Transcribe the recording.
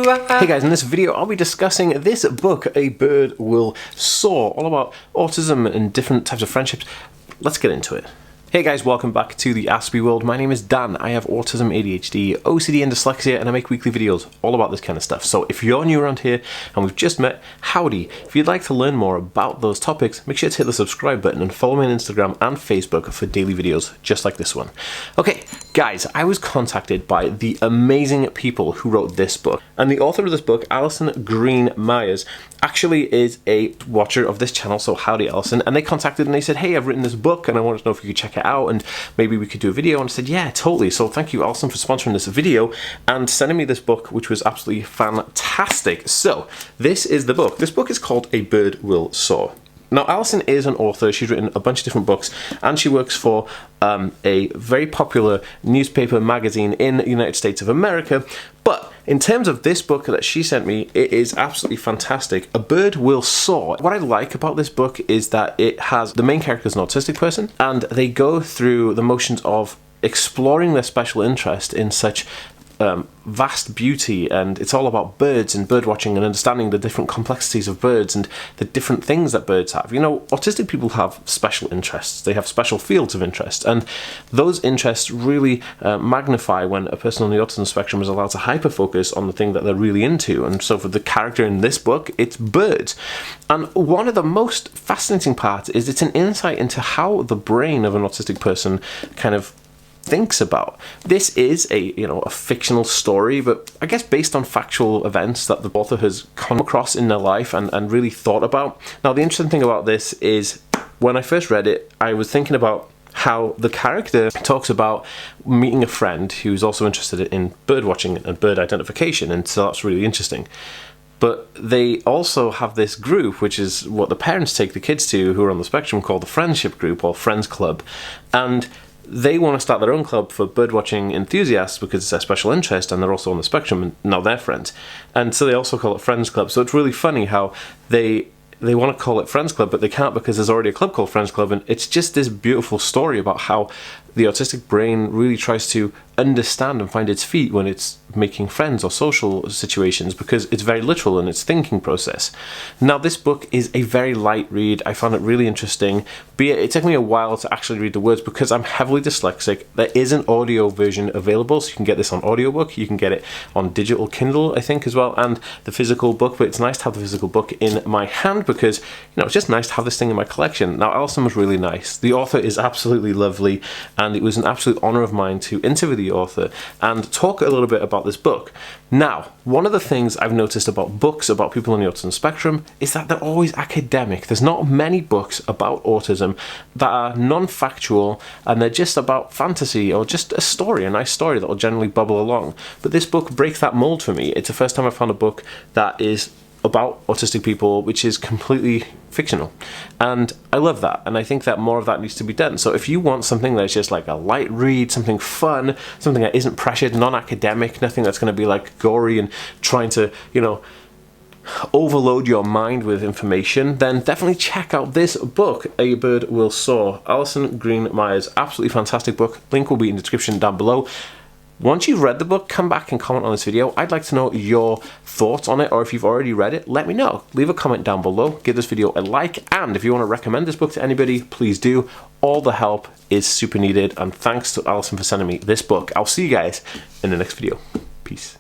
Hey guys, in this video I'll be discussing this book, A Bird Will Soar, all about autism and different types of friendships. Let's get into it. Hey guys, welcome back to the Aspie world. My name is Dan. I have autism, ADHD, OCD and dyslexia, and I make weekly videos all about this kind of stuff. So if you're new around here and we've just met, howdy. If you'd like to learn more about those topics, make sure to hit the subscribe button and follow me on Instagram and Facebook for daily videos just like this one. Okay, guys, I was contacted by the amazing people who wrote this book. And the author of this book, Alison Green Myers, actually is a watcher of this channel, so howdy Alison. And they contacted and they said, hey, I've written this book and I wanted to know if you could check it out and maybe we could do a video. And I said, yeah, totally. So thank you, Alison, for sponsoring this video and sending me this book, which was absolutely fantastic. So this is the book. This book is called A Bird Will Soar. Now, Alison is an author. She's written a bunch of different books and she works for a very popular newspaper magazine in the United States of America. But in terms of this book that she sent me, it is absolutely fantastic. A Bird Will Soar. What I like about this book is that it has the main character is an autistic person and they go through the motions of exploring their special interest in such vast beauty, and it's all about birds and bird watching and understanding the different complexities of birds and the different things that birds have. You know, autistic people have special interests. They have special fields of interest, and those interests really magnify when a person on the autism spectrum is allowed to hyper-focus on the thing that they're really into. And so for the character in this book, it's birds. And one of the most fascinating parts is it's an insight into how the brain of an autistic person kind of thinks about. This is a fictional story, but I guess based on factual events that the author has come across in their life and really thought about. Now, the interesting thing about this is when I first read it, I was thinking about how the character talks about meeting a friend who's also interested in bird watching and bird identification, and so that's really interesting. But they also have this group, which is what the parents take the kids to who are on the spectrum, called the Friendship Group or Friends Club. And they want to start their own club for birdwatching enthusiasts because it's their special interest and they're also on the spectrum and now they're friends. And so they also call it Friends Club. So it's really funny how they want to call it Friends Club, but they can't because there's already a club called Friends Club. And it's just this beautiful story about how the autistic brain really tries to understand and find its feet when it's making friends or social situations, because it's very literal in its thinking process. Now, this book is a very light read. I found it really interesting. It took me a while to actually read the words because I'm heavily dyslexic. There is an audio version available, so you can get this on audiobook. You can get it on digital Kindle, I think, as well, and the physical book. But it's nice to have the physical book in my hand because, it's just nice to have this thing in my collection. Now, Alison was really nice. The author is absolutely lovely, and it was an absolute honor of mine to interview the author and talk a little bit about this book. Now, one of the things I've noticed about books about people on the autism spectrum is that they're always academic. There's not many books about autism that are non-factual and they're just about fantasy or just a story, a nice story that will generally bubble along. But this book breaks that mold for me. It's the first time I've found a book that is about autistic people which is completely fictional, and I love that, and I think that more of that needs to be done. So if you want something that's just like a light read, something fun, something that isn't pressured, non-academic, nothing that's going to be like gory and trying to overload your mind with information, then definitely check out this book, A Bird Will Soar. Alison Green Myers, absolutely fantastic book. Link will be in the description down below. Once you've read the book, come back and comment on this video. I'd like to know your thoughts on it, or if you've already read it, let me know. Leave a comment down below, give this video a like, and if you want to recommend this book to anybody, please do. All the help is super needed, and thanks to Alison for sending me this book. I'll see you guys in the next video. Peace.